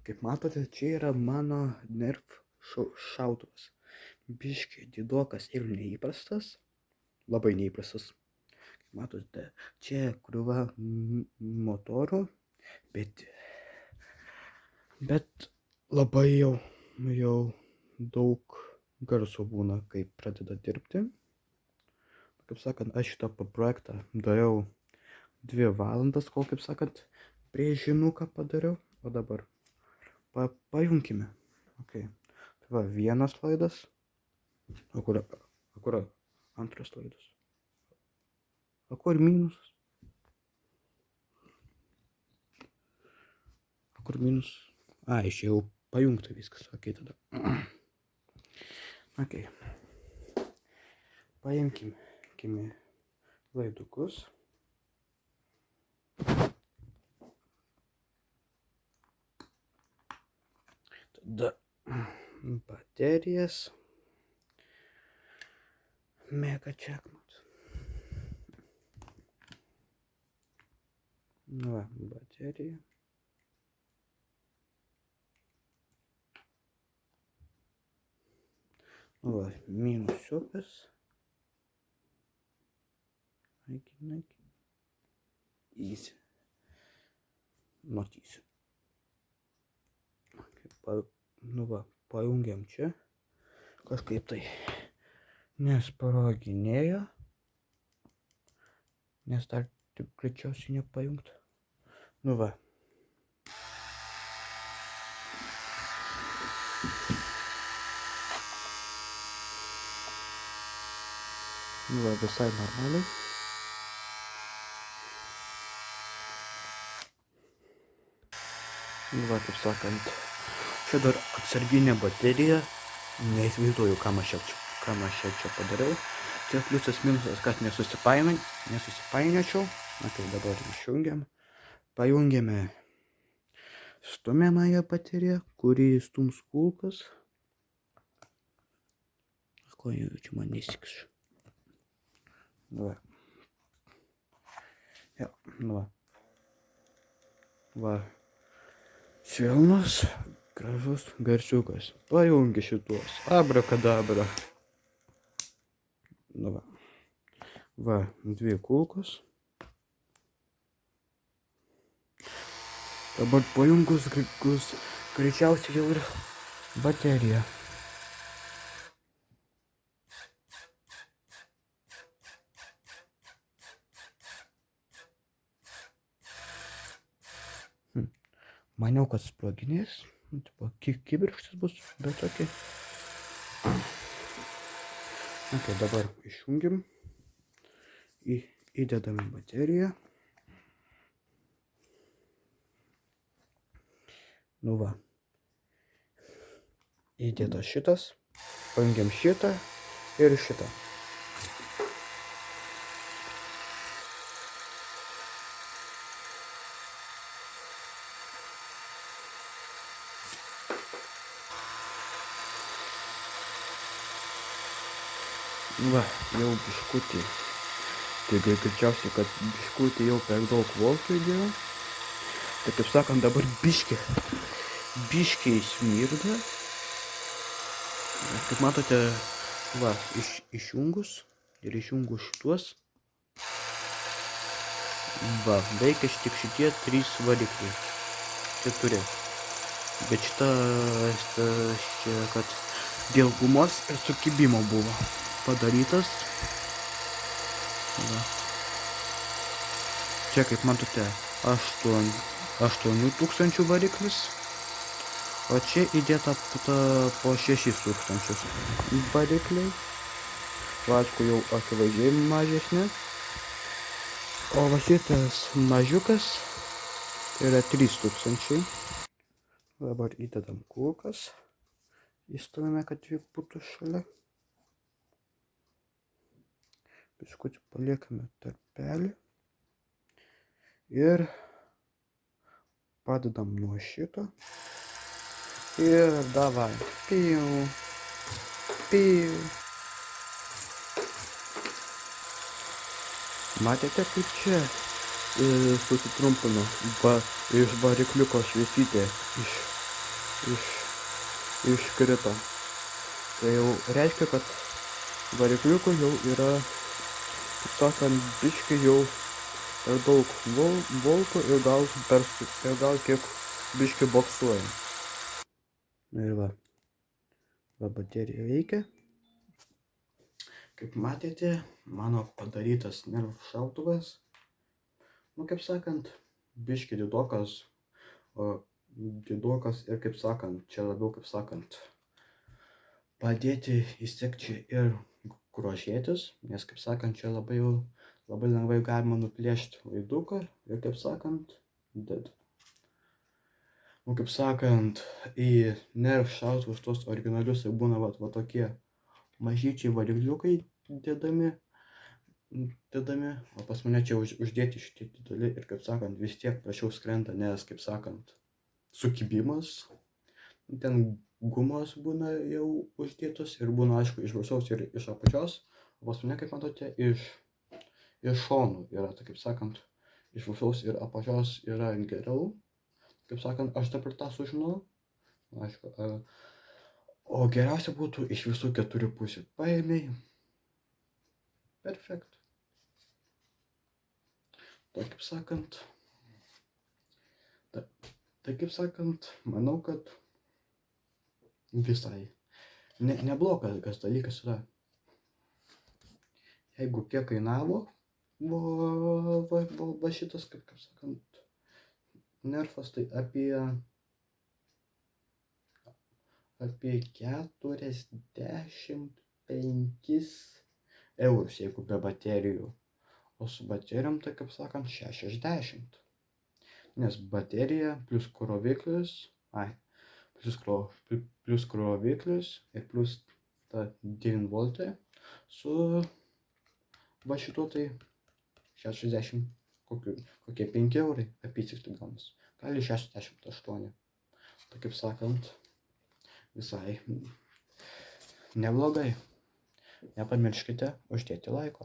Kaip matote, čia yra mano Nerf šautuvas. Biškiai didokas ir neįprastas. Labai neįprastas. Kaip matote, čia krūva motorų, bet labai jau daug garso būna, kai pradeda dirbti. Kaip sakant, aš šitą projektą dariau 2 valandas, kol, kaip sakant, brėžinuką padariau, o dabar pajungkime. Okay. Tai va, vienas laidas, o kur antras laidas, o kur minusas, o kur minus, iš jau pajungta viskas, ok, tada. Ok, paimkime laidukus. Tada baterijas. Mega checkmate. Va, baterija. Va, minusiukas. Naiki. Easy. Not easy. Pajungiam čia. Kažkaip tai nesproginėjo. Nes dar taip greičiausiai nepajungta. Va. Va, visai normaliai. Va, kaip sakant, čia dar atsarginė baterija. Neįsivaizduoju, ką aš čia padariau. Čia pliusas minusas, kad nesusipainiočiau. Na tai dabar išjungiam. Pajungiame stumiamąją bateriją, kuri stums kulkas. Ko čia man nesikiš. Va. Ja, va. Va. Švelnus, gražus garsiukas. Pajungi šituos. Abrakadabra. Va. Va, 2 kulkos. Dabar pajungus greičiausiai jau ir baterija. Maniau, kad sproginės. Kibirkštis bus, bet tokie. Ok, dabar išjungiam. Įdedam bateriją. Va. Įdėtas šitas. Pajungiam šitą ir šitą. Va, jau biškutį. Tai greičiausiai, kad biškutį jau per daug voltų įdėjau. Tai kaip sakant, dabar biškiai smirda. Kaip matote, va, išjungus ir išjungus šituos. Va, veikia tik šitie 3 varikliai. 4. Bet šita, kad dėl gumos ir sukibimo buvo padarytas. Va. Čia, kaip matote, 8000 variklis, o čia įdėta po 6000 varikliai. Va, aišku, jau akivaizdžiai mažesnė. O va šitas mažiukas yra 3000. Dabar įdedam kulkas. Įstumėme, kad jų būtų šalia. Biškutį paliekame tarpelį. Ir padedam nuo šito. Ir davai. Piu. Matėte, kaip čia susitrumpino iš varikliuko šviesytė iškrito. Tai jau reiškia, kad varikliukų jau yra, kaip sakant, biški jau per daug voltų ir gal kiek biški boksuoja. Na ir va baterija veikia. Kaip matėte, mano padarytas nerv šautuvas, kaip sakant, biški didokas ir, kaip sakant, čia labiau, kaip sakant, padėti įsekti ir grožėtis, nes, kaip sakant, čia labai lengvai galima nuplėšti laiduką ir, kaip sakant, kaip sakant, į nerv šautuvus tos originalius ir būna va tokie mažyčiai varikliukai dėdami, o pas mane čia uždėti šitie dideli ir, kaip sakant, vis tiek prašiau skrenda, nes, kaip sakant, sukibimas, ten gumos būna jau uždėtos ir būna, aišku, iš viršaus ir iš apačios, o pas mane, kaip matote, iš šonų yra, tai, kaip sakant, iš viršaus ir apačios yra geriau, kaip sakant, aš dabar tą sužinau, aišku, o geriausia būtų iš visų 4 pusių, paėmei, perfekt. Tai, kaip sakant, manau, kad visai neblogas dalykas yra. Jeigu kiek kainavo va šitas, kaip sakant, nerfas, tai apie 45 eurus, jeigu be baterijų. O su baterijom, tai, kaip sakant, 60. Nes baterija plus kroviklis, plus kroviklis ir plus ta 9 voltai su va šituo tai 60, kokie 5 eurai apytiksliai gaunasi. Gali 68. Tai, kaip sakant, visai neblogai. Nepamirškite uždėti laiko.